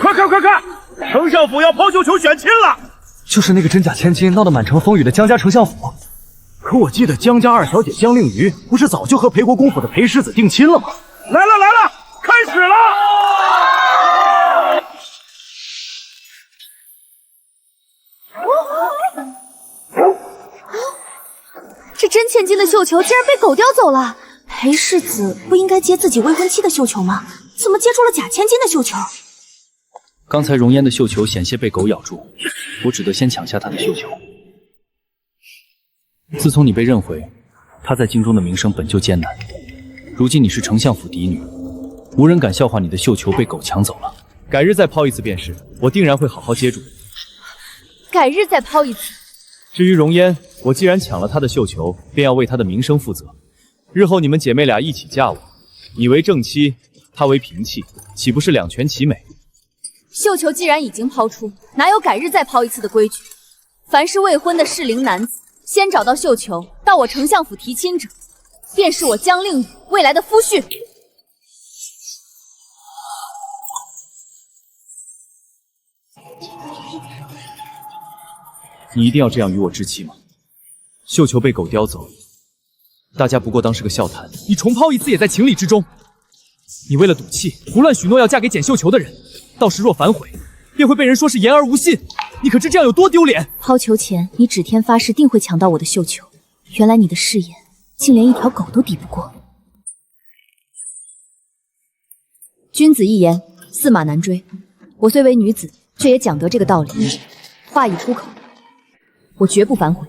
快看快看，丞相府要抛绣球选亲了！就是那个真假千金闹得满城风雨的江家丞相府。可我记得江家二小姐江令瑜不是早就和裴国公府的裴世子定亲了吗？来了来了，开始了！这真千金的绣球竟然被狗叼走了！裴世子不应该接自己未婚妻的绣球吗？怎么接住了假千金的绣球？刚才容嫣的绣球险些被狗咬住，我只得先抢下她的绣球。自从你被认回，她在京中的名声本就艰难。如今你是丞相府嫡女，无人敢笑话你的绣球被狗抢走了。改日再抛一次便是，我定然会好好接住。改日再抛一次。至于容嫣，我既然抢了她的绣球，便要为她的名声负责。日后你们姐妹俩一起嫁我，你为正妻，她为平妻，岂不是两全其美？绣球既然已经抛出，哪有改日再抛一次的规矩？凡是未婚的适龄男子，先找到绣球，到我丞相府提亲者，便是我江令宇未来的夫婿。你一定要这样与我置气吗？绣球被狗叼走，大家不过当是个笑谈，你重抛一次也在情理之中。你为了赌气，胡乱许诺要嫁给捡绣球的人，到时若反悔，便会被人说是言而无信。你可知这样有多丢脸？抛球前，你指天发誓定会抢到我的绣球，原来你的誓言竟连一条狗都抵不过。君子一言，驷马难追。我虽为女子，却也讲得这个道理。话已出口，我绝不反悔。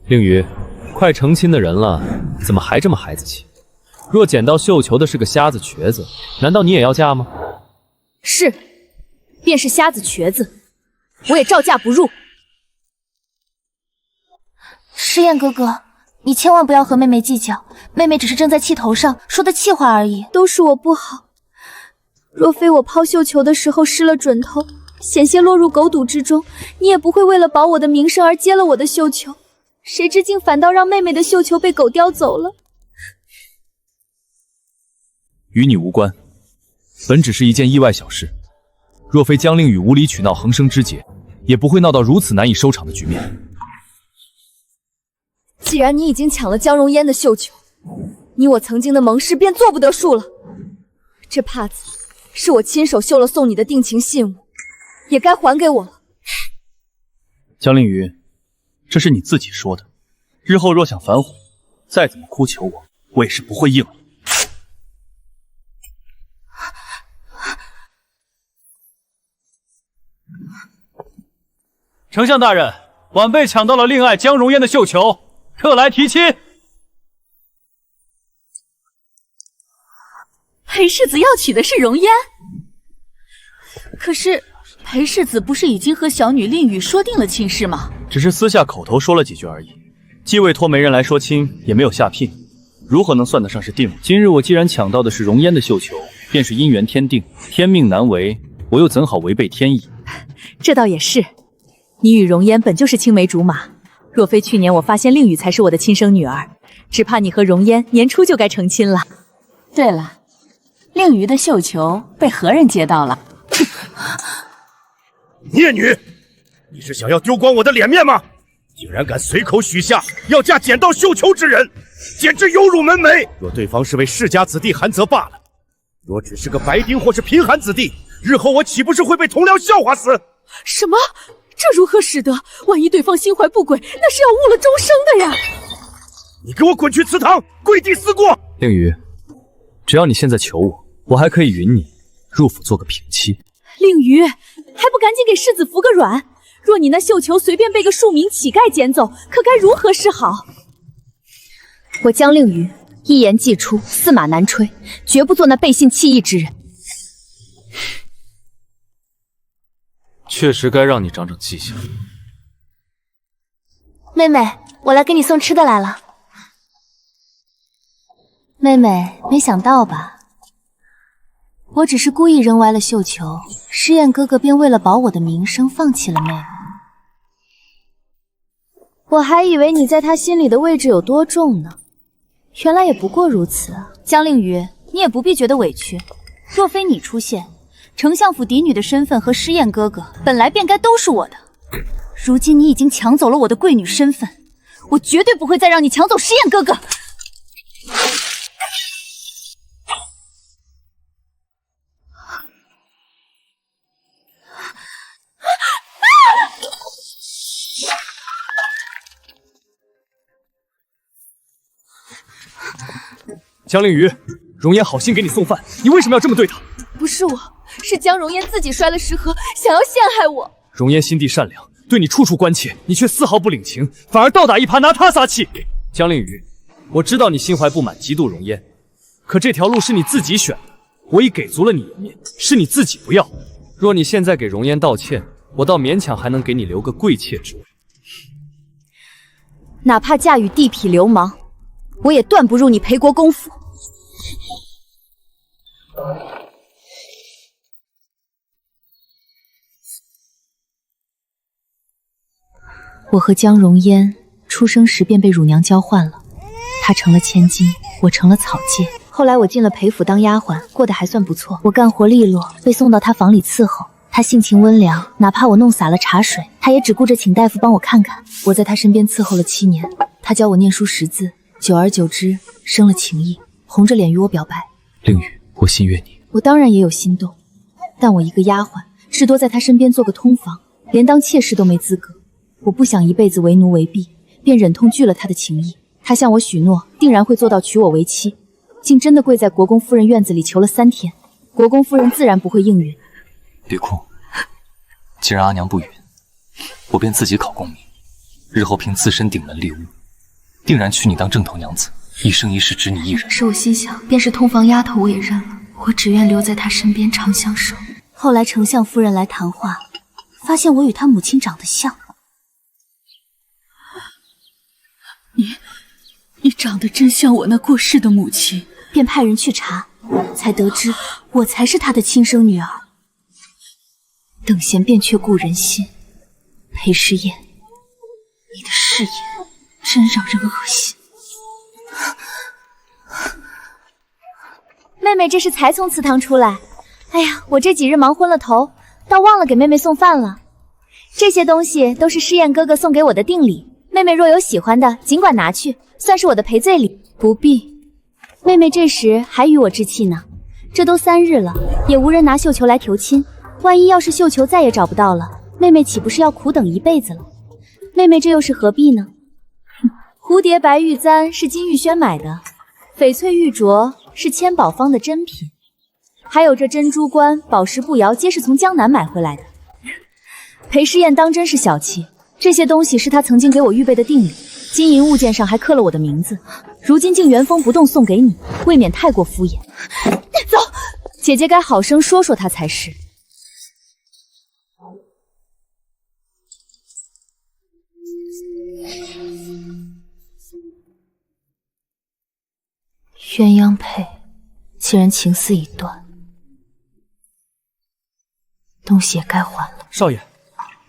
令瑜，快成亲的人了，怎么还这么孩子气？若捡到绣球的是个瞎子瘸子，难道你也要嫁吗？是，便是瞎子瘸子，我也照嫁不入。诗燕哥哥，你千万不要和妹妹计较，妹妹只是正在气头上说的气话而已。都是我不好，若非我抛绣球的时候失了准头，险些落入狗赌之中，你也不会为了保我的名声而接了我的绣球。谁知竟反倒让妹妹的绣球被狗叼走了。与你无关，本只是一件意外小事。若非江令宇无理取闹横生枝节，也不会闹到如此难以收场的局面。既然你已经抢了江容嫣的绣球，你我曾经的盟誓便做不得数了。这帕子是我亲手绣了送你的定情信物，也该还给我了。江令宇，这是你自己说的，日后若想反悔，再怎么哭求我，我也是不会应你。丞相大人，晚辈抢到了令爱江容嫣的绣球，特来提亲。裴世子要娶的是容嫣，可是裴世子不是已经和小女令宇说定了亲事吗？只是私下口头说了几句而已，既未托媒人来说亲，也没有下聘，如何能算得上是定了？今日我既然抢到的是容嫣的绣球，便是姻缘天定，天命难违，我又怎好违背天意？这倒也是，你与容嫣本就是青梅竹马，若非去年我发现令宇才是我的亲生女儿，只怕你和容嫣年初就该成亲了。对了，令瑜的绣球被何人接到了？孽女，你是想要丢光我的脸面吗？竟然敢随口许下要嫁捡到绣球之人，简直有辱门楣。若对方是位世家子弟，还则罢了；若只是个白丁或是贫寒子弟，日后我岂不是会被同僚笑话死？什么？这如何使得？万一对方心怀不轨，那是要误了终生的呀！你给我滚去祠堂，跪地思过！令瑜，只要你现在求我，我还可以允你入府做个平妻。令瑜，还不赶紧给世子服个软！若你那绣球随便被个庶民乞丐捡走，可该如何是好？我江令瑜一言既出，驷马难追，绝不做那背信弃义之人。确实该让你长长记性。妹妹，我来给你送吃的来了。妹妹，没想到吧？我只是故意扔歪了绣球，诗燕哥哥便为了保我的名声放弃了妹妹。我还以为你在他心里的位置有多重呢，原来也不过如此啊。江令瑜，你也不必觉得委屈，若非你出现，丞相府嫡女的身份和诗燕哥哥本来便该都是我的，如今你已经抢走了我的贵女身份，我绝对不会再让你抢走诗燕哥哥。江令宇，容颜好心给你送饭，你为什么要这么对他？不是我，是江容颜自己摔了食盒，想要陷害我。容颜心地善良，对你处处关切，你却丝毫不领情，反而倒打一耙拿他撒气。江令宇，我知道你心怀不满，嫉妒容颜，可这条路是你自己选的，我已给足了你颜面，是你自己不要。若你现在给容颜道歉，我倒勉强还能给你留个贵妾之位。哪怕嫁与地痞流氓，我也断不入你裴国公府。我和江容嫣出生时便被乳娘交换了，她成了千金，我成了草芥。后来我进了裴府当丫鬟，过得还算不错。我干活利落，被送到她房里伺候。她性情温良，哪怕我弄洒了茶水，她也只顾着请大夫帮我看看。我在她身边伺候了7年，她教我念书识字，久而久之生了情意，红着脸与我表白。令宇，我心悦你。我当然也有心动，但我一个丫鬟，至多在她身边做个通房，连当妾室都没资格。我不想一辈子为奴为婢，便忍痛拒了他的情意。他向我许诺，定然会做到娶我为妻，竟真的跪在国公夫人院子里求了3天。国公夫人自然不会应允。别哭，既然阿娘不允，我便自己考功名，日后凭自身顶门立屋，定然娶你当正头娘子，一生一世只你一人。是我心想，便是通房丫头我也认了，我只愿留在她身边长相守。后来丞相夫人来谈话，发现我与她母亲长得像。你长得真像我那过世的母亲，便派人去查，才得知我才是她的亲生女儿。等闲变却故人心，裴诗燕，你的誓言真让人恶心。妹妹这是才从祠堂出来，哎呀，我这几日忙昏了头，倒忘了给妹妹送饭了。这些东西都是诗燕哥哥送给我的定礼，妹妹若有喜欢的，尽管拿去，算是我的赔罪礼。不必，妹妹这时还与我置气呢。这都3日了，也无人拿绣球来求亲。万一要是绣球再也找不到了，妹妹岂不是要苦等一辈子了？妹妹这又是何必呢？蝴蝶白玉簪是金玉轩买的，翡翠玉镯是千宝坊的珍品，还有这珍珠冠、宝石步摇，皆是从江南买回来的。裴诗燕当真是小气，这些东西是她曾经给我预备的定礼，金银物件上还刻了我的名字，如今竟原封不动送给你，未免太过敷衍。走，姐姐该好生说说她才是。鸳鸯配，既然情丝已断，东西也该还了。少爷，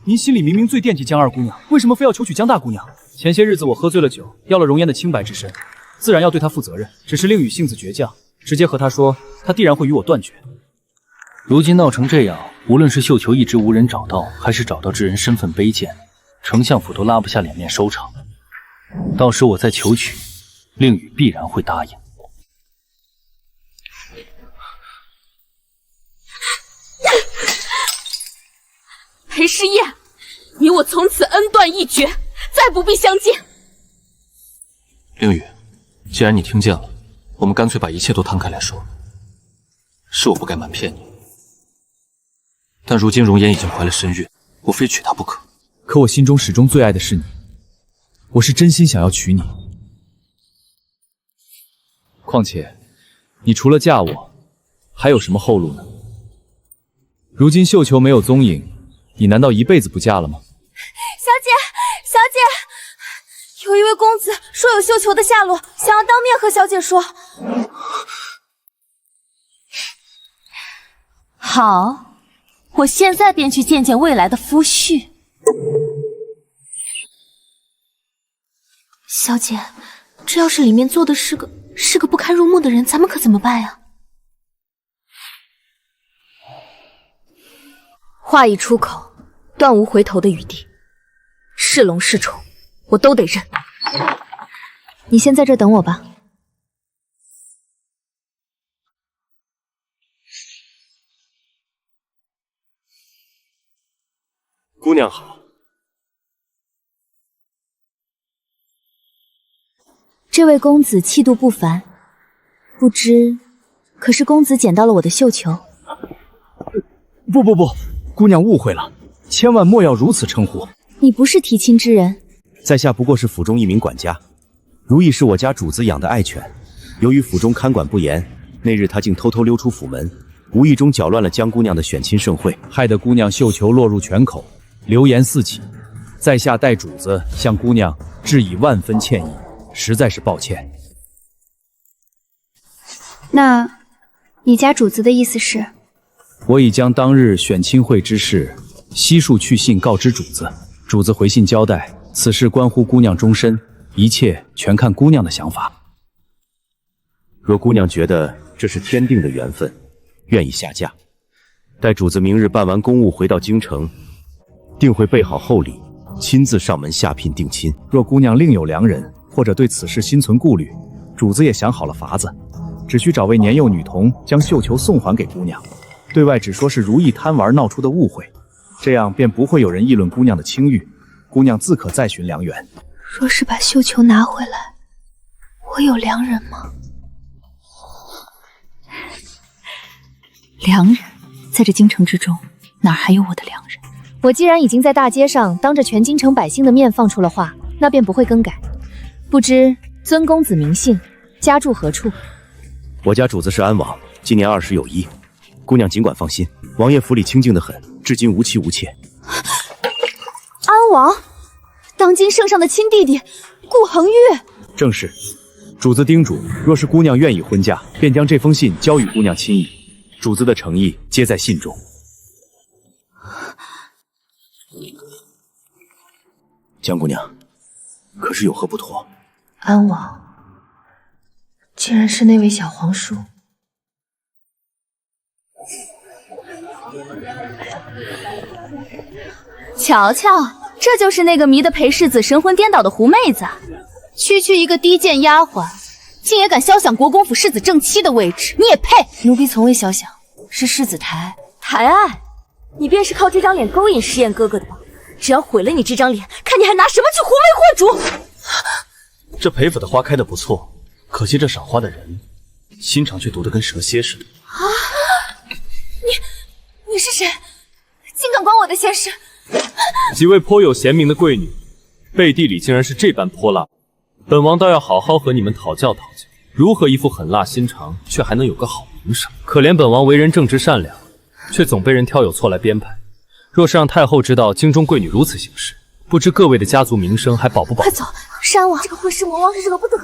您心里明明最惦记江二姑娘，为什么非要求娶江大姑娘？前些日子我喝醉了酒，要了容颜的清白之身，自然要对她负责任。只是令宇性子倔强，直接和她说，她必然会与我断绝。如今闹成这样，无论是绣球一直无人找到，还是找到之人身份卑贱，丞相府都拉不下脸面收场。到时我再求娶，令宇必然会答应。裴诗燕，你我从此恩断义绝，再不必相见。令宇，既然你听见了，我们干脆把一切都摊开来说。是我不该瞒骗你，但如今容颜已经怀了身孕，我非娶她不可。可我心中始终最爱的是你，我是真心想要娶你。况且，你除了嫁我，还有什么后路呢？如今绣球没有踪影，你难道一辈子不嫁了吗？小姐，小姐，有一位公子说有绣球的下落，想要当面和小姐说。好，我现在便去见见未来的夫婿。小姐，这要是里面坐的是个不堪入目的人，咱们可怎么办呀？话一出口，断无回头的余地。是龙是虫，我都得认。你先在这等我吧。姑娘好。这位公子气度不凡，不知可是公子捡到了我的绣球？不，姑娘误会了，千万莫要如此称呼。你不是提亲之人，在下不过是府中一名管家。如意是我家主子养的爱犬，由于府中看管不严，那日他竟偷偷溜出府门，无意中搅乱了江姑娘的选亲盛会，害得姑娘绣球落入犬口，流言四起。在下代主子向姑娘致以万分歉意，实在是抱歉。那，你家主子的意思是？我已将当日选亲会之事悉数去信告知主子，主子回信交代，此事关乎姑娘终身，一切全看姑娘的想法。若姑娘觉得这是天定的缘分，愿意下嫁，待主子明日办完公务回到京城，定会备好厚礼，亲自上门下聘定亲。若姑娘另有良人，或者对此事心存顾虑，主子也想好了法子，只需找位年幼女童将绣球送还给姑娘，对外只说是如意贪玩闹出的误会，这样便不会有人议论姑娘的清誉，姑娘自可再寻良缘。若是把绣球拿回来，我有良人吗？良人，在这京城之中，哪还有我的良人？我既然已经在大街上当着全京城百姓的面放出了话，那便不会更改。不知尊公子名姓，家住何处？我家主子是安王，今年20有1。姑娘尽管放心，王爷府里清静得很，至今无妻无妾。安王，当今圣上的亲弟弟顾恒玉。正是，主子叮嘱，若是姑娘愿意婚嫁，便将这封信交与姑娘亲议。主子的诚意皆在信中。江姑娘，可是有何不妥？安王，竟然是那位小皇叔。瞧瞧，这就是那个迷得裴世子神魂颠倒的狐妹子，区区一个低贱丫鬟，竟也敢肖想国公府世子正妻的位置，你也配？奴婢从未肖想，是世子抬爱。抬爱？你便是靠这张脸勾引实验哥哥的吧？只要毁了你这张脸，看你还拿什么去狐媚惑主！这裴府的花开得不错，可惜这赏花的人心肠却毒得跟蛇蝎似的。啊！你是谁？竟敢管我的闲事？几位颇有贤名的贵女，背地里竟然是这般泼辣，本王倒要好好和你们讨教讨教，如何一副狠辣心肠，却还能有个好名声。可怜本王为人正直善良，却总被人挑有错来编排。若是让太后知道京中贵女如此行事，不知各位的家族名声还保不保？快走！是安王，这个混世魔王惹不得。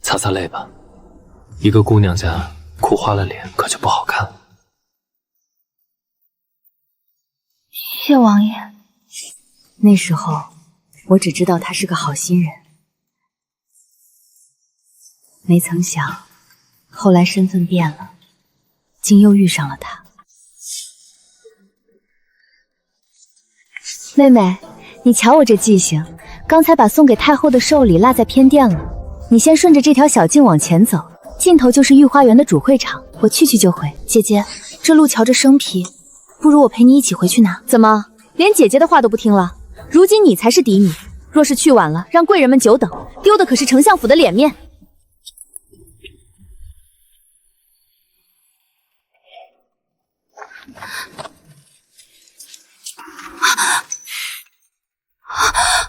擦擦泪吧，一个姑娘家哭花了脸，可就不好看了。谢王爷。那时候我只知道他是个好心人，没曾想后来身份变了，竟又遇上了他。妹妹，你瞧我这记性，刚才把送给太后的寿礼落在偏殿了。你先顺着这条小径往前走，尽头就是御花园的主会场，我去就回。姐姐，这路瞧着生僻，不如我陪你一起回去拿。怎么，连姐姐的话都不听了？如今你才是嫡女，若是去晚了，让贵人们久等，丢的可是丞相府的脸面。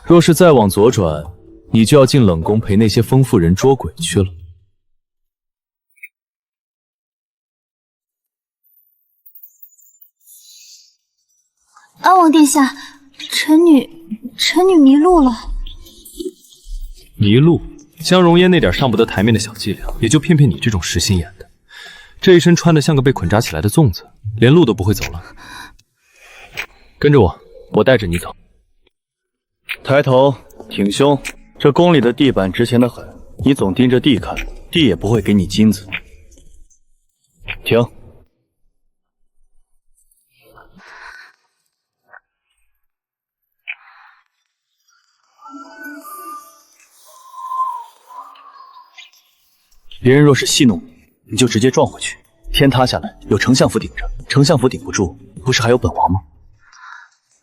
若是再往左转，你就要进冷宫陪那些疯妇人捉鬼去了。安王殿下，臣女迷路了。迷路？江荣烟那点上不得台面的小伎俩，也就骗骗你这种实心眼的。这一身穿得像个被捆扎起来的粽子，连路都不会走了。跟着我，我带着你走。抬头挺胸，这宫里的地板值钱的很，你总盯着地看，弟也不会给你金子。停。别人若是戏弄你，你就直接撞回去。天塌下来有丞相府顶着，丞相府顶不住，不是还有本王吗？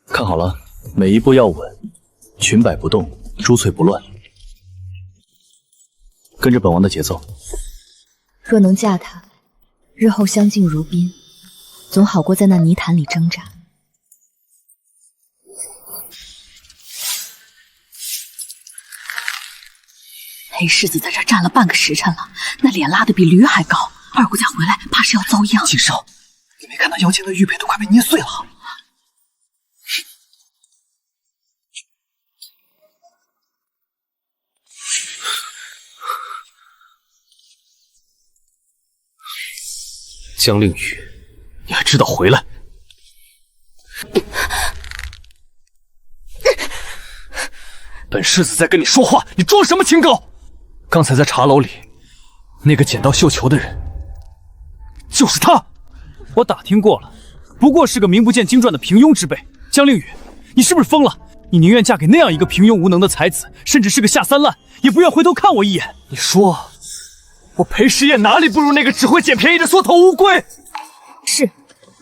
看好了，每一步要稳，裙摆不动，珠翠不乱。跟着本王的节奏。若能嫁他，日后相敬如宾，总好过在那泥潭里挣扎。裴世子在这站了半个时辰了，那脸拉得比驴还高。二姑家回来，怕是要遭殃。锦韶，你没看到腰间的玉佩都快被捏碎了？江令宇，你还知道回来？本世子在跟你说话，你装什么清高？刚才在茶楼里，那个捡到绣球的人，就是他。我打听过了，不过是个名不见经传的平庸之辈。江令宇，你是不是疯了？你宁愿嫁给那样一个平庸无能的才子，甚至是个下三滥，也不愿回头看我一眼。你说，我裴时宴哪里不如那个只会捡便宜的缩头乌龟？是，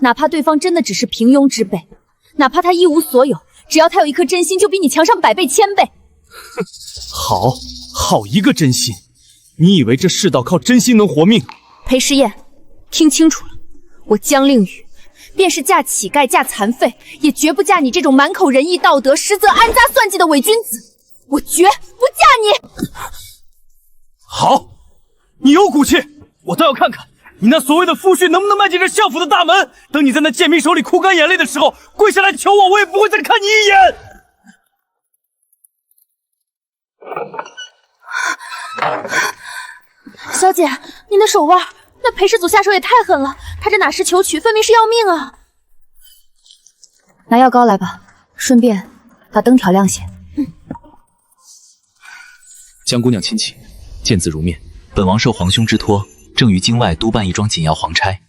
哪怕对方真的只是平庸之辈，哪怕他一无所有，只要他有一颗真心，就比你强上100倍、1000倍。好一个真心！你以为这世道靠真心能活命？裴时宴，听清楚了，我江令宇，便是嫁乞丐、嫁残废，也绝不嫁你这种满口仁义道德，实则安扎算计的伪君子。我绝不嫁你！好，你有骨气，我倒要看看你那所谓的夫婿能不能迈进这相府的大门。等你在那贱民手里哭干眼泪的时候，跪下来求我，我也不会再看你一眼。小姐，你的手腕，那裴世祖下手也太狠了，他这哪是求娶，分明是要命啊！拿药膏来吧，顺便把灯调亮些。江姑娘亲启，见字如面。本王受皇兄之托，正于京外督办一桩紧要皇差。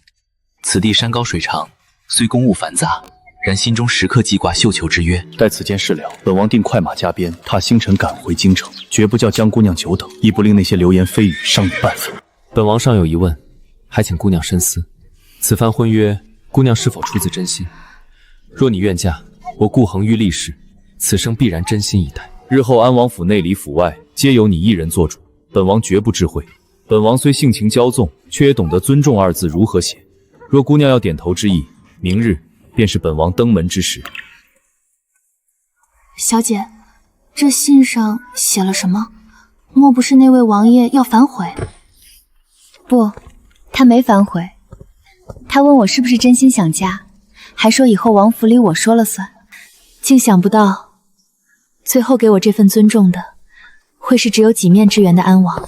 此地山高水长，虽公务繁杂，然心中时刻记挂绣球之约。待此件事了，本王定快马加鞭，踏星辰赶回京城，绝不叫江姑娘久等，亦不令那些流言蜚语伤你半分。本王尚有疑问，还请姑娘深思。此番婚约，姑娘是否出自真心？若你愿嫁，我顾恒玉立誓，此生必然真心以待。日后安王府内里府外，皆由你一人做主，本王绝不智慧。本王虽性情骄纵，却也懂得尊重二字如何写。若姑娘要点头之意，明日便是本王登门之时。小姐，这信上写了什么？莫不是那位王爷要反悔？不，他没反悔。他问我是不是真心想嫁，还说以后王府里我说了算。竟想不到，最后给我这份尊重的，会是只有几面之缘的安王。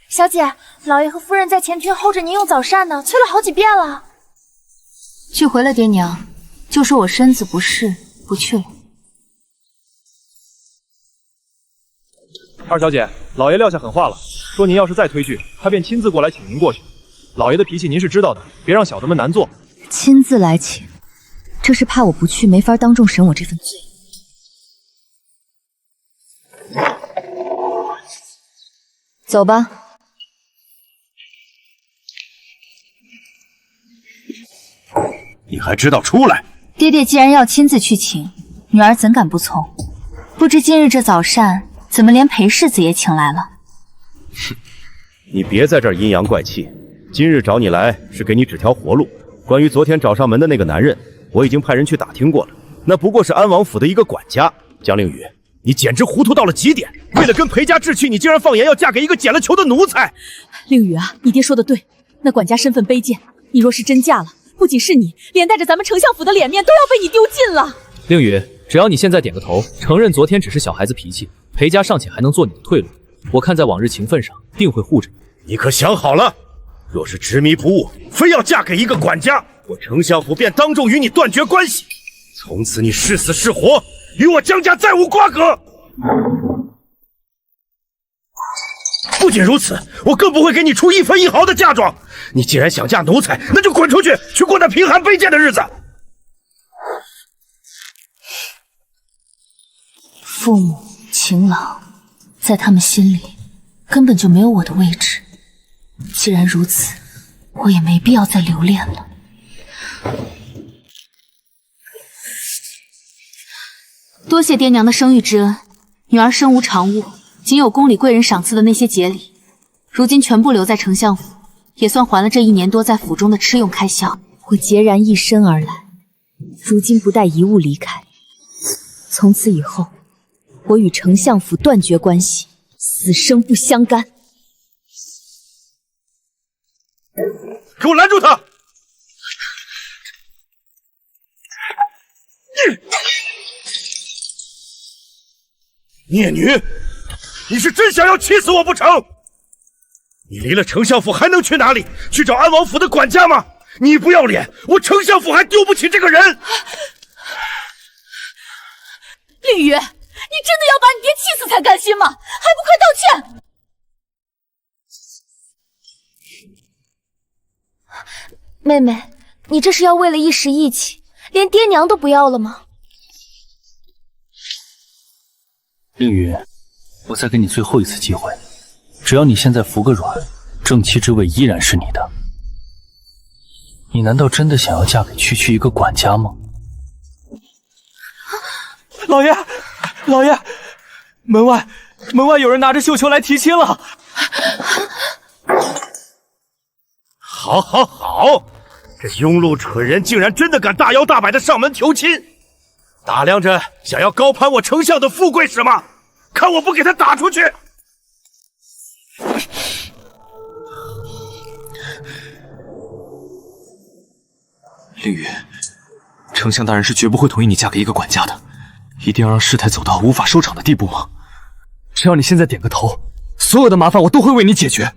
小姐，老爷和夫人在前厅候着您用早膳呢，催了好几遍了。去回了爹娘，就说我身子不适，不去了。二小姐，老爷撂下狠话了，说您要是再推拒，他便亲自过来请您过去。老爷的脾气您是知道的，别让小的们难做。亲自来请，这是怕我不去，没法当众审我这份罪。走吧。你还知道出来？爹爹既然要亲自去请，女儿怎敢不从？不知今日这早膳怎么连裴世子也请来了？你别在这儿阴阳怪气。今日找你来是给你指条活路。关于昨天找上门的那个男人，我已经派人去打听过了，那不过是安王府的一个管家。江令宇，你简直糊涂到了极点！为了跟裴家置气，你竟然放言要嫁给一个捡了球的奴才！令宇啊，你爹说的对，那管家身份卑贱，你若是真嫁了，不仅是你，连带着咱们丞相府的脸面都要被你丢尽了。令宇，只要你现在点个头，承认昨天只是小孩子脾气，裴家尚且还能做你的退路。我看在往日情分上，定会护着你。你可想好了？若是执迷不悟，非要嫁给一个管家，我丞相府便当众与你断绝关系，从此你是死是活，与我江家再无瓜葛。不仅如此，我更不会给你出1分1毫的嫁妆。你既然想嫁奴才，那就滚出去，去过那贫寒卑贱的日子。父母情郎，在他们心里根本就没有我的位置。既然如此，我也没必要再留恋了。多谢爹娘的生育之恩，女儿身无长物，仅有宫里贵人赏赐的那些节礼，如今全部留在丞相府，也算还了这1年多在府中的吃用开销。我孑然一身而来，如今不带一物离开。从此以后，我与丞相府断绝关系，死生不相干。给我拦住他！孽女，你是真想要气死我不成？你离了丞相府还能去哪里？去找安王府的管家吗？你不要脸，我丞相府还丢不起这个人。绿雨，你真的要把你爹气死才甘心吗？还不快道歉！妹妹，你这是要为了一时义气，连爹娘都不要了吗？令宇，我再给你最后一次机会，只要你现在服个软，正妻之位依然是你的。你难道真的想要嫁给区一个管家吗？老爷，老爷，门外有人拿着绣球来提亲了。好，好，好！这庸碌蠢人竟然真的敢大摇大摆的上门求亲，打量着想要高攀我丞相的富贵是吗？看我不给他打出去！令宇，丞相大人是绝不会同意你嫁给一个管家的，一定要让事态走到无法收场的地步吗？只要你现在点个头，所有的麻烦我都会为你解决。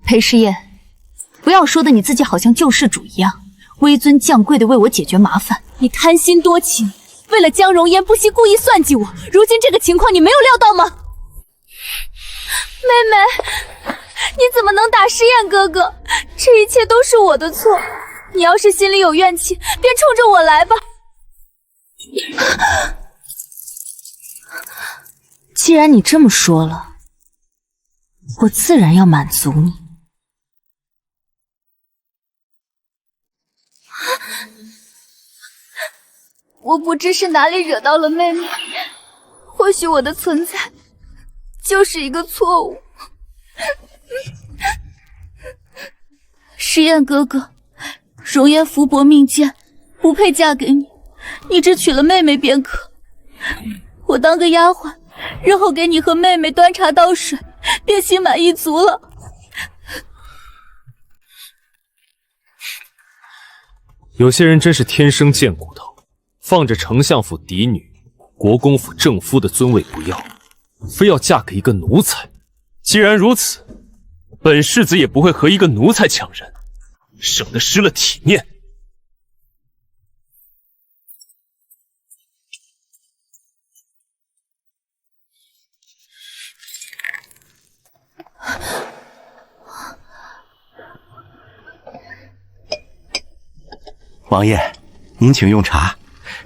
裴师宴，不要说的你自己好像救世主一样，纡尊降贵的为我解决麻烦。你贪心多情，为了江容颜不惜故意算计我，如今这个情况你没有料到吗？妹妹，你怎么能打师宴哥哥？这一切都是我的错。你要是心里有怨气，便冲着我来吧。既然你这么说了，我自然要满足你。我不知是哪里惹到了妹妹，或许我的存在就是一个错误。石燕哥哥，容颜福薄命贱，不配嫁给你，你只娶了妹妹便可。我当个丫鬟，日后给你和妹妹端茶倒水，便心满意足了。有些人真是天生贱骨头，放着丞相府嫡女、国公府正夫的尊位不要，非要嫁给一个奴才。既然如此，本世子也不会和一个奴才抢人，省得失了体面。王爷，您请用茶，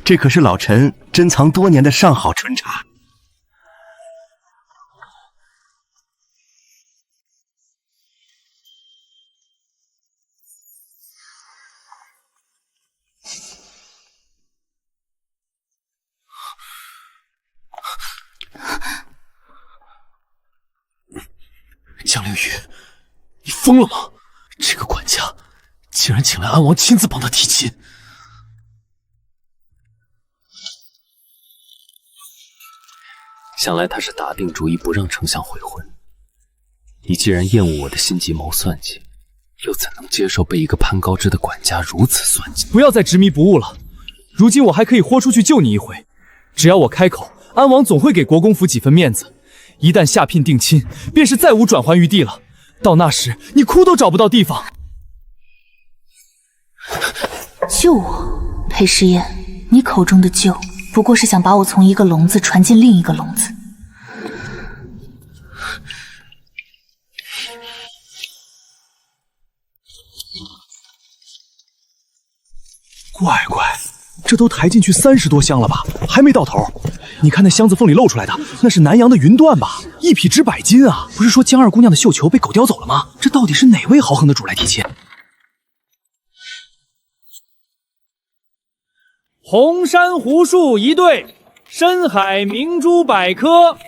这可是老臣珍藏多年的上好春茶。江凌宇，你疯了吗？这个管家竟然请来安王亲自帮他提亲。想来他是打定主意不让丞相悔婚。你既然厌恶我的心计谋算计，又怎能接受被一个攀高枝的管家如此算计？不要再执迷不悟了，如今我还可以豁出去救你一回。只要我开口，安王总会给国公府几分面子。一旦下聘定亲，便是再无转圜余地了。到那时，你哭都找不到地方。救我，裴师宴，你口中的救，不过是想把我从一个笼子传进另一个笼子。乖乖，这都抬进去30多箱了吧，还没到头。你看那箱子缝里露出来的，那是南阳的云缎吧？1匹值100斤啊！不是说江二姑娘的绣球被狗叼走了吗？这到底是哪位豪横的主来提亲？红珊瑚树1对，深海明珠100颗，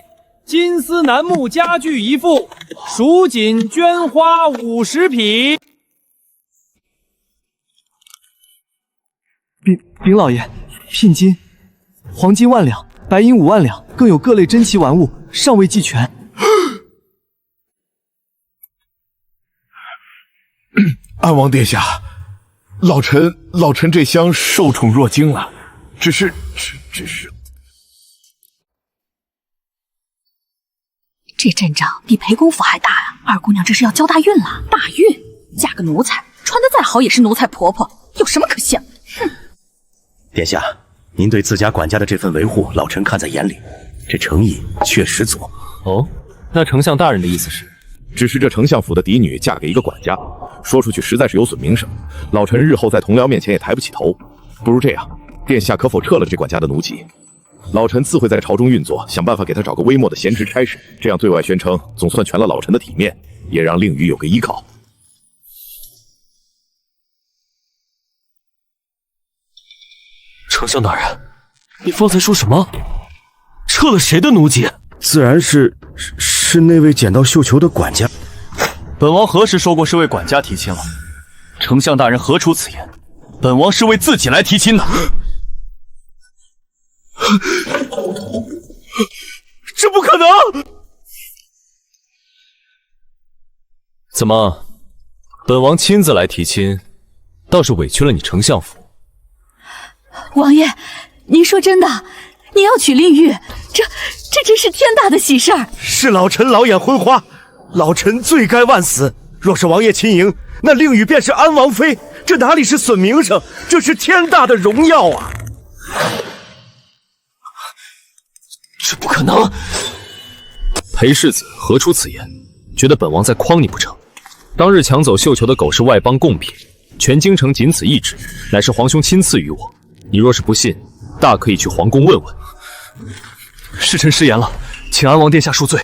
金丝楠木家具1副，蜀锦绢花50匹。禀老爷，聘金，黄金1万两，白银5万两，更有各类珍奇玩物，尚未计全。安王殿下，老臣这厢受宠若惊了，只是这阵仗比裴公府还大啊！二姑娘这是要交大运了，大运嫁个奴才，穿得再好也是奴才婆婆，有什么可羡慕？哼！殿下，您对自家管家的这份维护，老臣看在眼里，这诚意确实足。哦，那丞相大人的意思是？只是这丞相府的嫡女嫁给一个管家，说出去实在是有损名声，老臣日后在同僚面前也抬不起头。不如这样，殿下可否撤了这管家的奴籍？老臣自会在朝中运作，想办法给他找个微末的闲职差事，这样对外宣称总算全了老臣的体面，也让令宇有个依靠。丞相大人，你方才说什么？撤了谁的奴籍？自然是那位捡到绣球的管家。本王何时说过是为管家提亲了？丞相大人何出此言？本王是为自己来提亲的。这不可能！怎么，本王亲自来提亲，倒是委屈了你丞相府。王爷，您说真的？您要娶令玉，这真是天大的喜事儿！是老臣老眼昏花，老臣罪该万死。若是王爷亲迎，那令宇便是安王妃，这哪里是损名声，这是天大的荣耀啊！这不可能！裴世子何出此言？觉得本王在诓你不成？当日抢走绣球的狗是外邦贡品，全京城仅此一只，乃是皇兄亲赐予我。你若是不信，大可以去皇宫问问。是臣失言了，请安王殿下恕罪。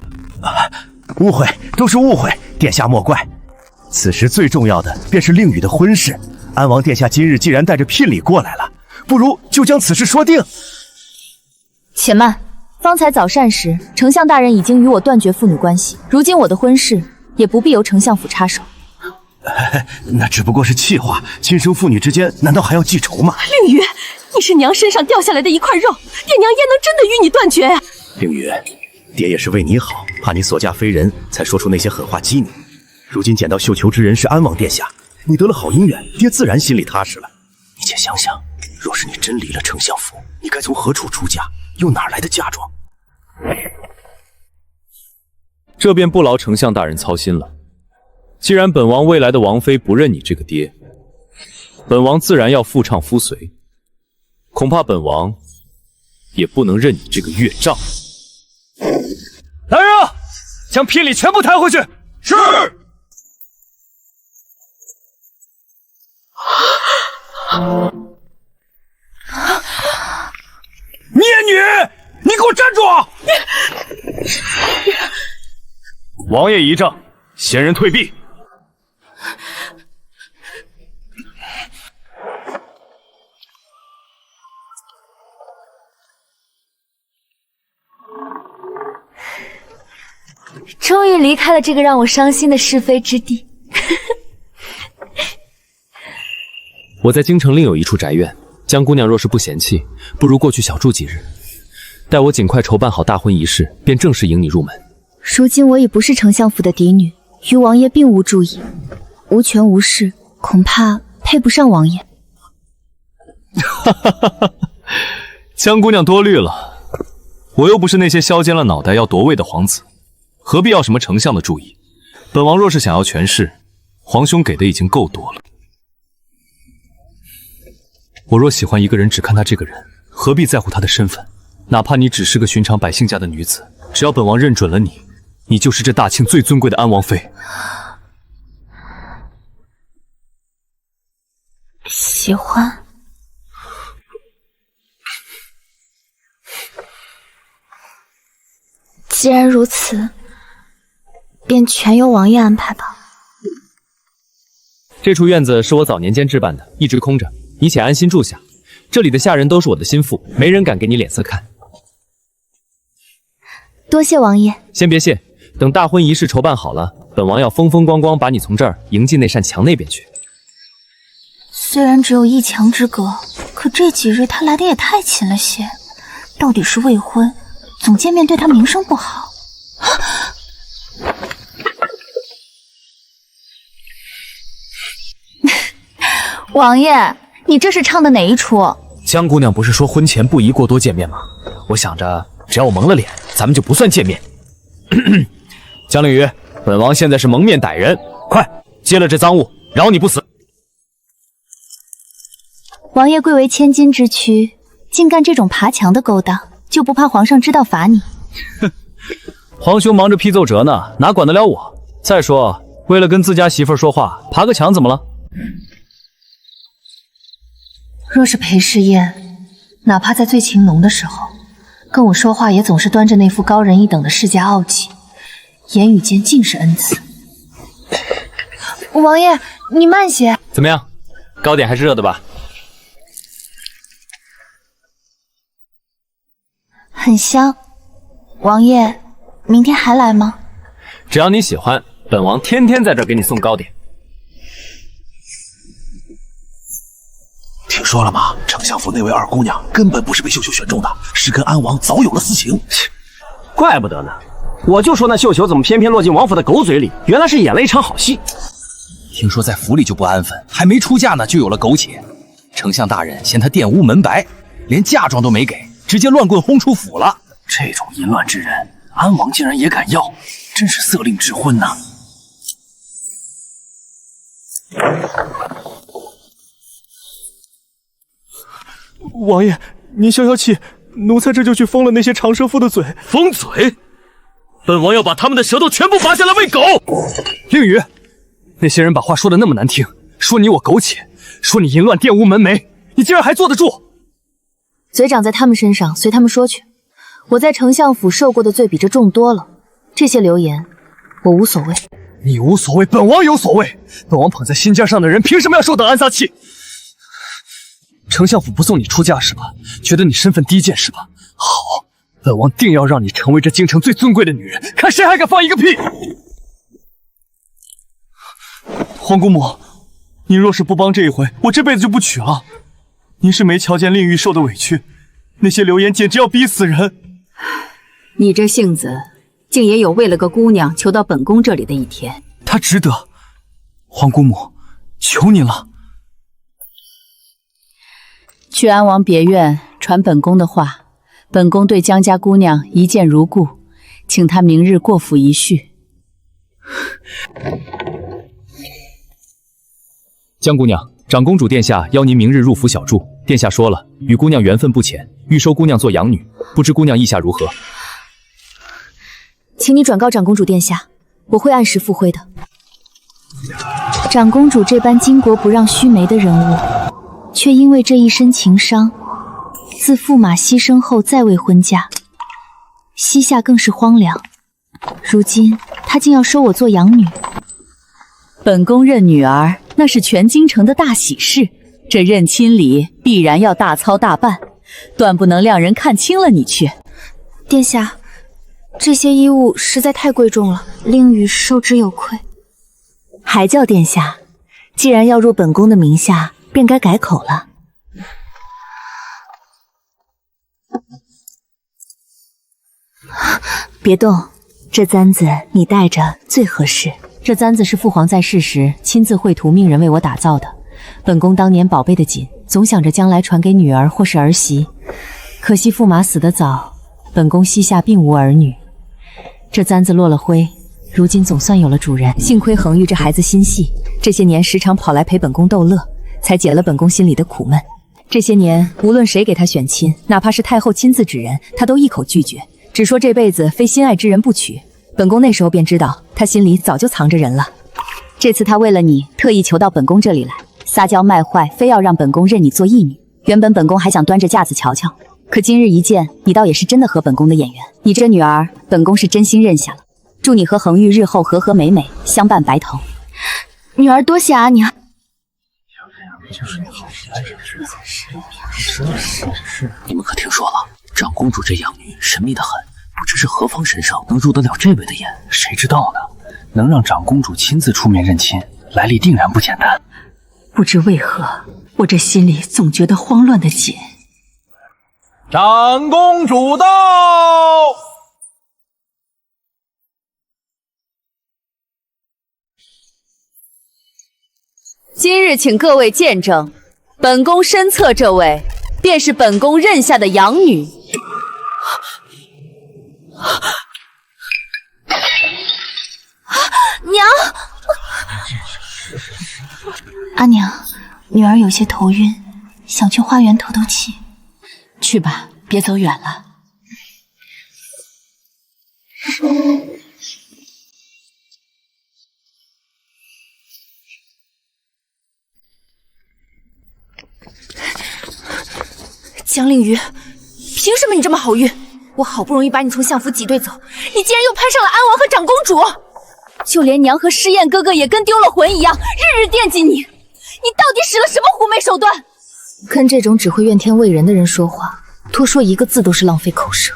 误会都是误会，殿下莫怪。此时最重要的便是令宇的婚事。安王殿下今日既然带着聘礼过来了，不如就将此事说定。且慢，方才早膳时，丞相大人已经与我断绝父女关系，如今我的婚事也不必由丞相府插手。那只不过是气话，亲生父女之间难道还要记仇吗？令宇，你是娘身上掉下来的一块肉，爹娘焉能真的与你断绝呀？令宇，爹也是为你好，怕你所嫁非人，才说出那些狠话激你。如今捡到绣球之人是安王殿下，你得了好姻缘，爹自然心里踏实了。你且想想，若是你真离了丞相府，你该从何处出嫁，又哪来的嫁妆？这便不劳丞相大人操心了。既然本王未来的王妃不认你这个爹，本王自然要夫唱妇随，恐怕本王也不能认你这个岳丈。来人啊，将聘礼全部抬回去。是。孽女，你给我站住！王爷仪仗，闲人退避。终于离开了这个让我伤心的是非之地。我在京城另有一处宅院，江姑娘若是不嫌弃，不如过去小住几日。待我尽快筹办好大婚仪式，便正式迎你入门。如今我已不是丞相府的嫡女，于王爷并无注意，无权无势，恐怕配不上王爷。哈哈哈哈！江姑娘多虑了，我又不是那些削尖了脑袋要夺位的皇子，何必要什么丞相的注意？本王若是想要权势，皇兄给的已经够多了。我若喜欢一个人，只看他这个人，何必在乎她的身份？哪怕你只是个寻常百姓家的女子，只要本王认准了你，你就是这大清最尊贵的安王妃。喜欢。既然如此，便全由王爷安排吧。这处院子是我早年间置办的，一直空着，你且安心住下。这里的下人都是我的心腹，没人敢给你脸色看。多谢王爷。先别谢，等大婚仪式筹办好了，本王要风风光光把你从这儿迎进那扇墙那边去。虽然只有一墙之隔，可这几日他来的也太勤了些。到底是未婚，总见面对他名声不好。王爷，你这是唱的哪一出？江姑娘不是说婚前不宜过多见面吗？我想着，只要我蒙了脸，咱们就不算见面。江令宇，本王现在是蒙面歹人，快接了这赃物，饶你不死。王爷贵为千金之躯，竟干这种爬墙的勾当，就不怕皇上知道罚你？皇兄忙着批奏折呢，哪管得了我？再说，为了跟自家媳妇说话，爬个墙怎么了？若是裴世燕，哪怕在最情浓的时候，跟我说话也总是端着那副高人一等的世家傲气，言语间尽是恩慈。王爷，你慢些。怎么样，糕点还是热的吧？很香。王爷，明天还来吗？只要你喜欢，本王天天在这儿给你送糕点。听说了吗？丞相府那位二姑娘根本不是被秀秀选中的，是跟安王早有了私情。怪不得呢，我就说那绣球怎么偏偏落进王府的狗嘴里，原来是演了一场好戏。听说在府里就不安分，还没出嫁呢就有了苟且。丞相大人嫌她玷污门白，连嫁妆都没给，直接乱棍轰出府了。这种淫乱之人，安王竟然也敢要，真是色令智昏呐！王爷，您消消气，奴才这就去封了那些长舌妇的嘴。封嘴！本王要把他们的舌头全部拔下来喂狗！令宇，那些人把话说的那么难听，说你我苟且，说你淫乱玷污门楣，你竟然还坐得住？嘴长在他们身上，随他们说去。我在丞相府受过的罪比这重多了，这些流言我无所谓。你无所谓，本王有所谓。本王捧在心尖上的人，凭什么要受等安撒气？丞相府不送你出嫁是吧？觉得你身份低贱是吧？好，本王定要让你成为这京城最尊贵的女人，看谁还敢放一个屁！皇姑母，您若是不帮这一回，我这辈子就不娶了。您是没瞧见令玉受的委屈，那些流言简直要逼死人。你这性子，竟也有为了个姑娘求到本宫这里的一天。她值得，皇姑母，求您了。去安王别院传本宫的话，本宫对江家姑娘一见如故，请她明日过府一叙。江姑娘，长公主殿下邀您明日入府小住。殿下说了，与姑娘缘分不浅，欲收姑娘做养女，不知姑娘意下如何？请你转告长公主殿下，我会按时赴会的。长公主这般巾帼不让须眉的人物，却因为这一身情伤，自驸马牺牲后再未婚嫁，膝下更是荒凉。如今她竟要收我做养女，本宫认女儿，那是全京城的大喜事，这认亲礼必然要大操大办，断不能让人看清了你去。殿下，这些衣物实在太贵重了，令宇受之有愧。还叫殿下？既然要入本宫的名下，便该改口了。别动，这簪子你戴着最合适。这簪子是父皇在世时亲自绘图命人为我打造的，本宫当年宝贝的紧，总想着将来传给女儿或是儿媳。可惜驸马死得早，本宫膝下并无儿女。这簪子落了灰，如今总算有了主人。幸亏恒玉这孩子心细，这些年时常跑来陪本宫逗乐，才解了本宫心里的苦闷。这些年，无论谁给他选亲，哪怕是太后亲自指认，他都一口拒绝，只说这辈子非心爱之人不娶。本宫那时候便知道，他心里早就藏着人了。这次他为了你，特意求到本宫这里来，撒娇卖坏，非要让本宫认你做义女。原本本宫还想端着架子瞧瞧，可今日一见，你倒也是真的合本宫的眼缘。你这女儿，本宫是真心认下了。祝你和恒玉日后和和美美，相伴白头。女儿多谢阿娘。你们可听说了？长公主这养女神秘的很，不知是何方神圣能入得了这位的眼？谁知道呢？能让长公主亲自出面认亲，来历定然不简单。不知为何，我这心里总觉得慌乱的紧。长公主到。今日请各位见证，本宫身侧这位，便是本宫认下的养女。娘，阿娘，女儿有些头晕，想去花园透透气。去吧，别走远了。江令瑜，凭什么你这么好运？我好不容易把你从相府挤兑走，你竟然又攀上了安王和长公主，就连娘和诗燕哥哥也跟丢了魂一样，日日惦记你。你到底使了什么狐媚手段？跟这种只会怨天畏人的人说话，多说一个字都是浪费口舌。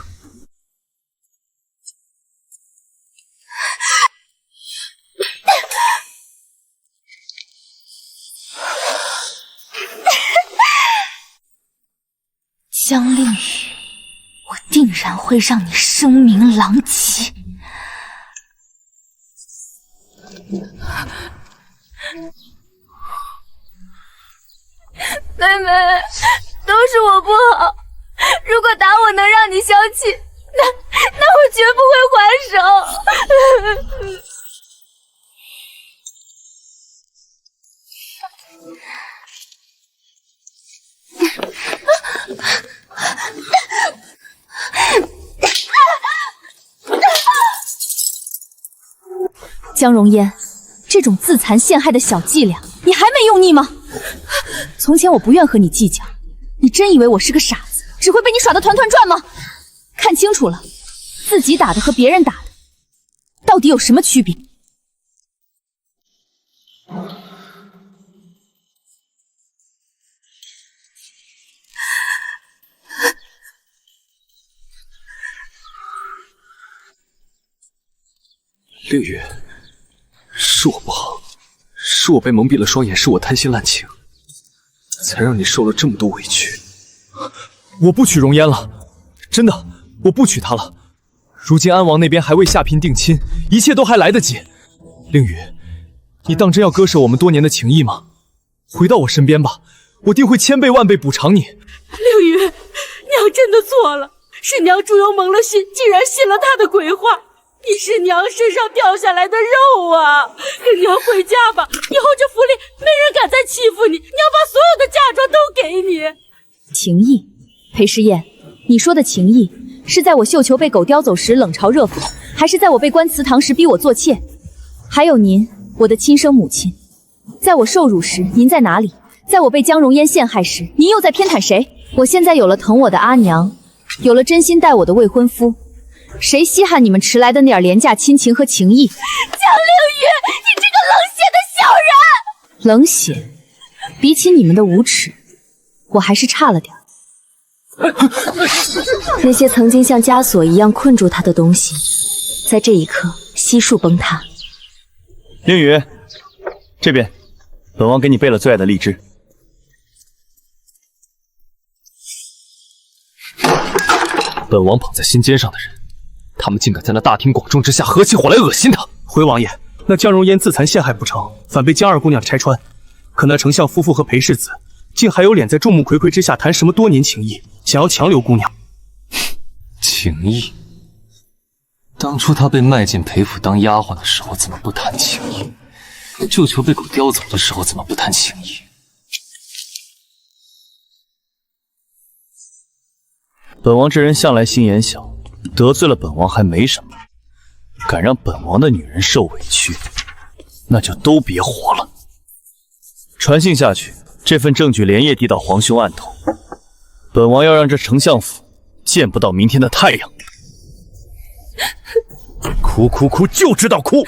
江令宇，我定然会让你声名狼藉。妹妹，都是我不好。如果打我能让你消气，那我绝不会还手。江荣烟，这种自残陷害的小伎俩，你还没用腻吗？从前我不愿和你计较，你真以为我是个傻子，只会被你耍得团团转吗？看清楚了，自己打的和别人打的，到底有什么区别？令宇，是我不好，是我被蒙蔽了双眼，是我贪心滥情，才让你受了这么多委屈。我不娶容烟了，真的，我不娶她了。如今安王那边还未下聘定亲，一切都还来得及。令宇，你当真要割舍我们多年的情谊吗？回到我身边吧，我定会千倍万倍补偿你。令宇，娘真的错了，是娘猪油蒙了心，竟然信了他的鬼话。你是娘身上掉下来的肉啊！跟娘回家吧，以后这府里没人敢再欺负你，娘把所有的嫁妆都给你。情谊，裴诗燕，你说的情谊，是在我绣球被狗叼走时冷嘲热讽，还是在我被关祠堂时逼我做妾？还有您，我的亲生母亲，在我受辱时您在哪里？在我被江荣烟陷害时，您又在偏袒谁？我现在有了疼我的阿娘，有了真心待我的未婚夫，谁稀罕你们迟来的那点廉价亲情和情谊？江令宇，你这个冷血的小人！冷血，比起你们的无耻，我还是差了点。那些曾经像枷锁一样困住他的东西，在这一刻悉数崩塌。令宇，这边，本王给你备了最爱的荔枝。本王捧在心尖上的人，他们竟敢在那大庭广众之下合起伙来恶心他！回王爷，那江荣烟自残陷害不成，反被江二姑娘拆穿。可那丞相夫妇和裴世子，竟还有脸在众目睽睽之下谈什么多年情谊，想要强留姑娘。情谊？当初他被卖进裴府当丫鬟的时候，怎么不谈情谊？绣球被狗叼走的时候，怎么不谈情谊？本王这人向来心眼小，得罪了本王还没什么，敢让本王的女人受委屈，那就都别活了。传信下去，这份证据连夜递到皇兄案头，本王要让这丞相府见不到明天的太阳。哭哭哭，就知道哭！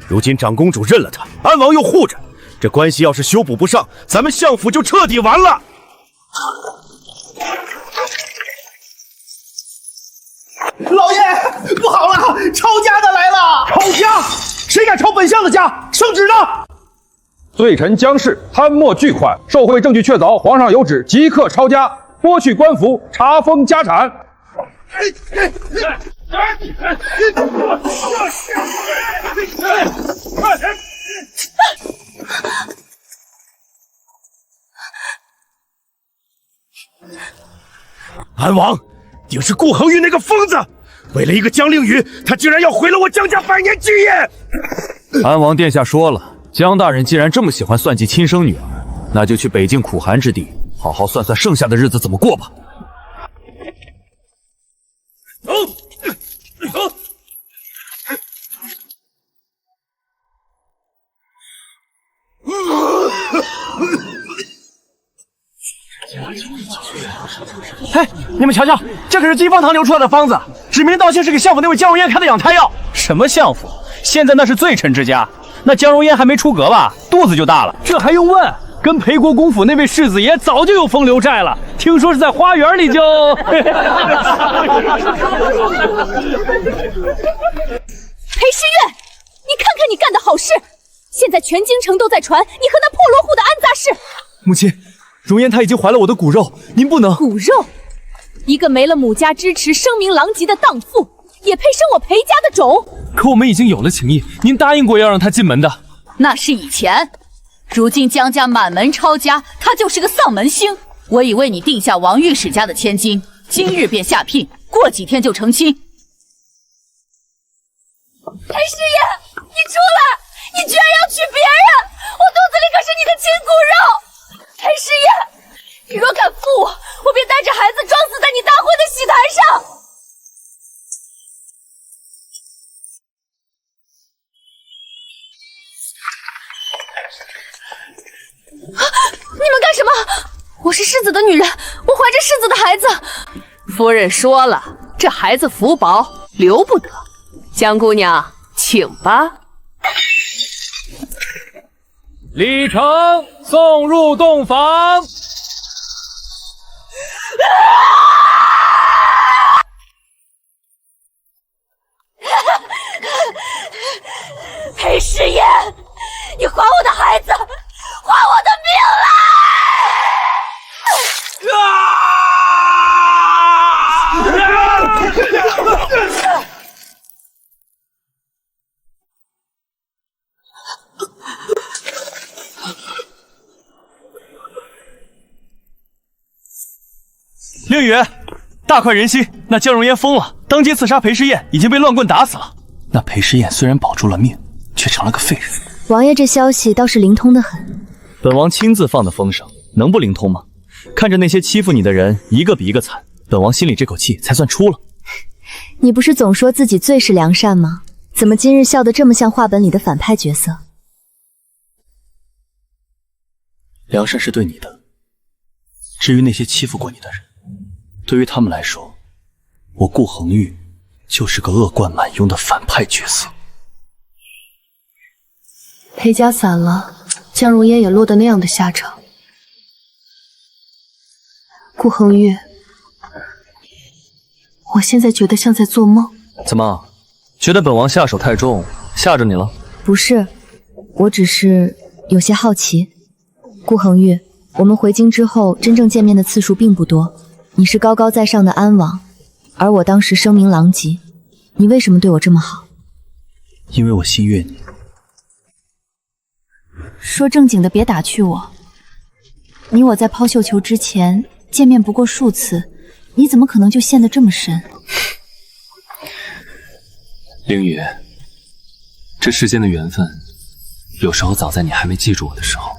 如今长公主认了他，安王又护着，这关系要是修补不上，咱们相府就彻底完了。老爷，不好了，抄家的来了！抄家？谁敢抄本相的家？圣旨呢？罪臣江氏贪墨巨款，受贿证据确凿，皇上有旨，即刻抄家，剥去官服，查封家产。安王，定是顾恒玉那个疯子！为了一个江令宇，他竟然要毁了我江家百年基业！安王殿下说了，江大人既然这么喜欢算计亲生女儿，那就去北境苦寒之地，好好算算剩下的日子怎么过吧。哎，你们瞧瞧，这可是金方堂流出来的方子，指名道姓是给相府那位江荣烟开的养胎药。什么相府？现在那是罪臣之家，那江荣烟还没出阁吧，肚子就大了，这还用问？跟裴国公府那位世子爷早就有风流债了，听说是在花园里就……裴诗月，你看看你干的好事！现在全京城都在传你和那破落户的安杂事。母亲，容颜她已经怀了我的骨肉，您不能……骨肉？一个没了母家支持、声名狼藉的荡妇，也配生我裴家的种？可我们已经有了情谊，您答应过要让她进门的。那是以前，如今江家满门抄家，她就是个丧门星。我已为你定下王御史家的千金，今日便下聘，过几天就成亲。裴师爷，你出来！你居然要娶别人！我肚子里可是你的亲骨肉！裴师爷，你若敢负我，我便带着孩子装死在你大婚的喜台上！你们干什么？我是世子的女人，我怀着世子的孩子。夫人说了，这孩子福薄，留不得。江姑娘，请吧。李成送入洞房。裴诗言，你还我的孩子，还我的命来！令宇，大快人心！那江荣烟疯了，当街刺杀裴诗燕，已经被乱棍打死了。那裴诗燕虽然保住了命，却成了个废人。王爷这消息倒是灵通的很。本王亲自放的风声，能不灵通吗？看着那些欺负你的人一个比一个惨，本王心里这口气才算出了。你不是总说自己最是良善吗？怎么今日笑得这么像话本里的反派角色？良善是对你的，至于那些欺负过你的人，对于他们来说，我顾恒玉就是个恶贯满盈的反派角色。裴家散了，江如烟也落得那样的下场。顾恒玉，我现在觉得像在做梦。怎么，觉得本王下手太重，吓着你了？不是，我只是有些好奇。顾恒玉，我们回京之后真正见面的次数并不多。你是高高在上的安王，而我当时声名狼藉，你为什么对我这么好？因为我心悦你。说正经的，别打趣我。你我在抛绣球之前见面不过数次，你怎么可能就陷得这么深？凌雨，这世间的缘分，有时候早在你还没记住我的时候，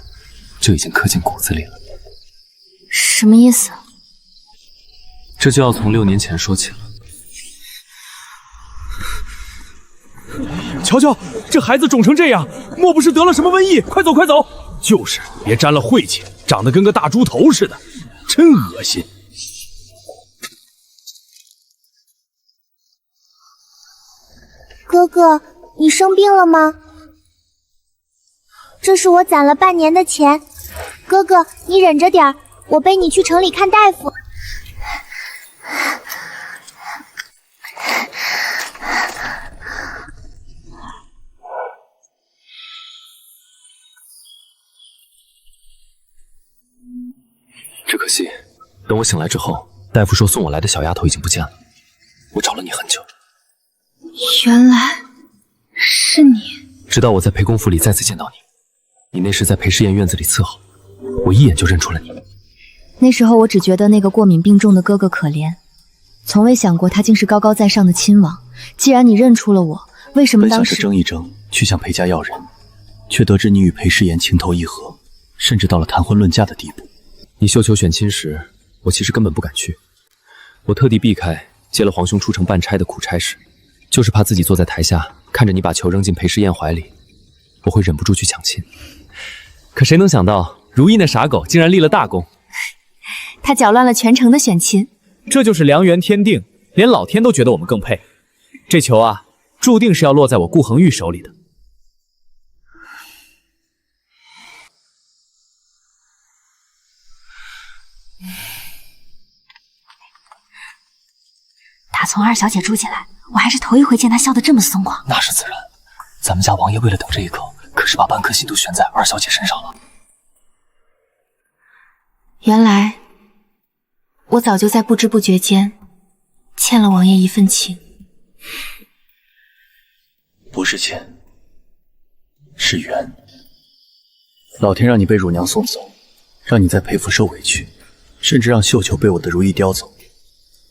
就已经刻进骨子里了。什么意思？这就要从6年前说起了。瞧瞧，这孩子肿成这样，莫不是得了什么瘟疫？快走快走！就是，别沾了晦气，长得跟个大猪头似的，真恶心。哥哥，你生病了吗？这是我攒了半年的钱，哥哥，你忍着点儿，我背你去城里看大夫。只可惜，等我醒来之后，大夫说送我来的小丫头已经不见了。我找了你很久，原来是你。直到我在裴公府里再次见到你，你那时在裴诗宴院子里伺候，我一眼就认出了你。那时候我只觉得那个过敏病重的哥哥可怜，从未想过他竟是高高在上的亲王。既然你认出了我，为什么当时本想是争一争，去向裴家要人，却得知你与裴诗言情投意合，甚至到了谈婚论嫁的地步。你绣球选亲时，我其实根本不敢去，我特地避开接了皇兄出城办差的苦差事，就是怕自己坐在台下看着你把球扔进裴诗宴怀里，我会忍不住去抢亲。可谁能想到，如意那傻狗竟然立了大功，他搅乱了全城的选亲。这就是良缘天定，连老天都觉得我们更配。这球啊，注定是要落在我顾恒玉手里的。打从二小姐住进来，我还是头一回见她笑得这么松快。那是自然，咱们家王爷为了等这一刻，可是把半颗心都悬在二小姐身上了。原来我早就在不知不觉间欠了王爷一份情。不是欠，是缘。老天让你被乳娘送走，让你在裴府受委屈，甚至让绣球被我的如意叼走，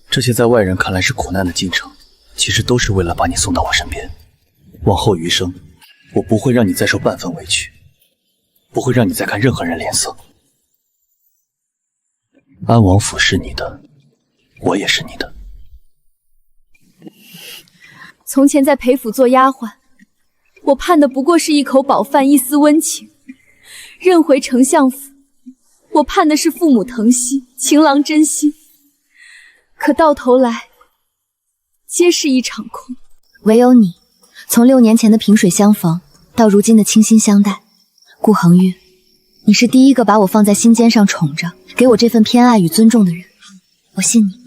这些在外人看来是苦难的进程，其实都是为了把你送到我身边。往后余生，我不会让你再受半分委屈，不会让你再看任何人脸色。安王府是你的，我也是你的。从前在裴府做丫鬟，我盼的不过是一口饱饭，一丝温情；任回丞相府，我盼的是父母疼惜，情郎真心。可到头来，皆是一场空。唯有你，从6年前的萍水相逢，到如今的倾心相待，顾恒玉，你是第一个把我放在心尖上宠着，给我这份偏爱与尊重的人。我信你。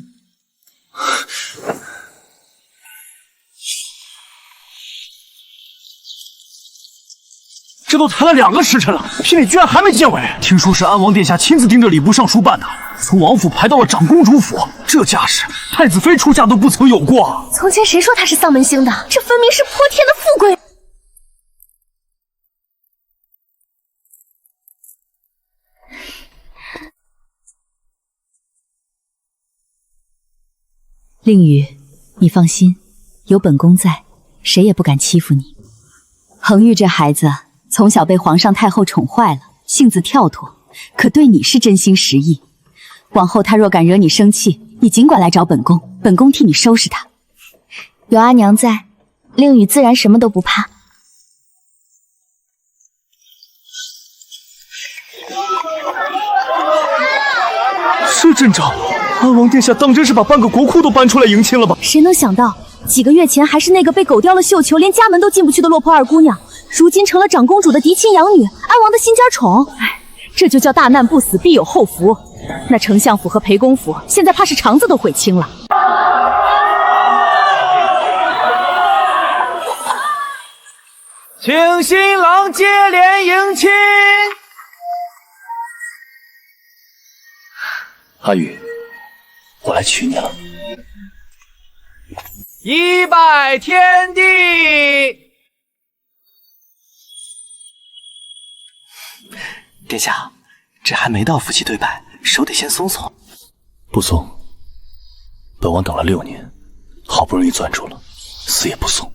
这都谈了2个时辰了，聘礼居然还没见尾。听说是安王殿下亲自盯着礼部尚书办的，从王府排到了长公主府，这架势，太子妃出嫁都不曾有过。从前谁说她是丧门星的？这分明是泼天的富贵。令宇，你放心，有本宫在，谁也不敢欺负你。恒玉这孩子从小被皇上太后宠坏了，性子跳脱，可对你是真心实意。往后他若敢惹你生气，你尽管来找本宫，本宫替你收拾他。有阿娘在，令宇自然什么都不怕。是阵仗，安王殿下当真是把半个国库都搬出来迎亲了吧？谁能想到，几个月前还是那个被狗叼了绣球，连家门都进不去的落魄二姑娘，如今成了长公主的嫡亲养女，安王的心尖宠。哎，这就叫大难不死，必有后福。那丞相府和裴公府现在怕是肠子都悔青了。请新郎接连迎亲。阿宇，我来娶你了。一拜天地。殿下，这还没到夫妻对拜，手得先松松。不松，本王等了6年，好不容易攥住了，死也不松。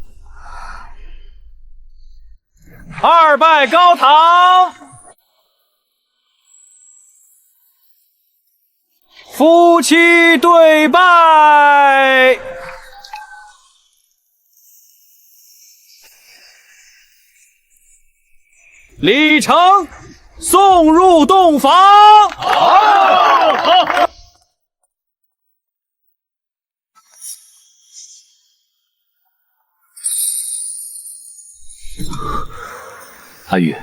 2拜高堂。夫妻对拜。李成送入洞房。好。阿玉，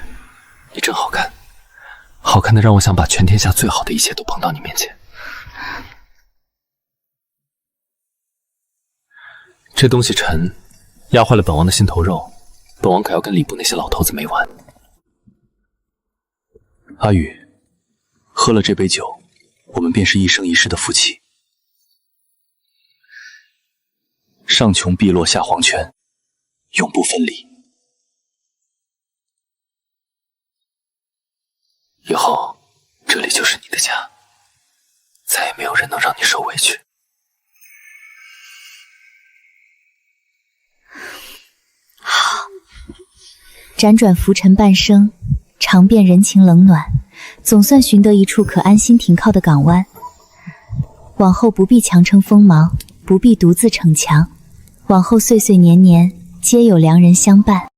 你真好看，好看的让我想把全天下最好的一切都捧到你面前。这东西沉，压坏了本王的心头肉，本王可要跟礼部那些老头子没完。阿玉，喝了这杯酒，我们便是一生一世的夫妻。上穷碧落下黄泉，永不分离。以后这里就是你的家，再也没有人能让你受委屈。好，辗转浮沉半生，尝遍人情冷暖，总算寻得一处可安心停靠的港湾。往后不必强撑锋芒，不必独自逞强，往后岁岁年年，皆有良人相伴。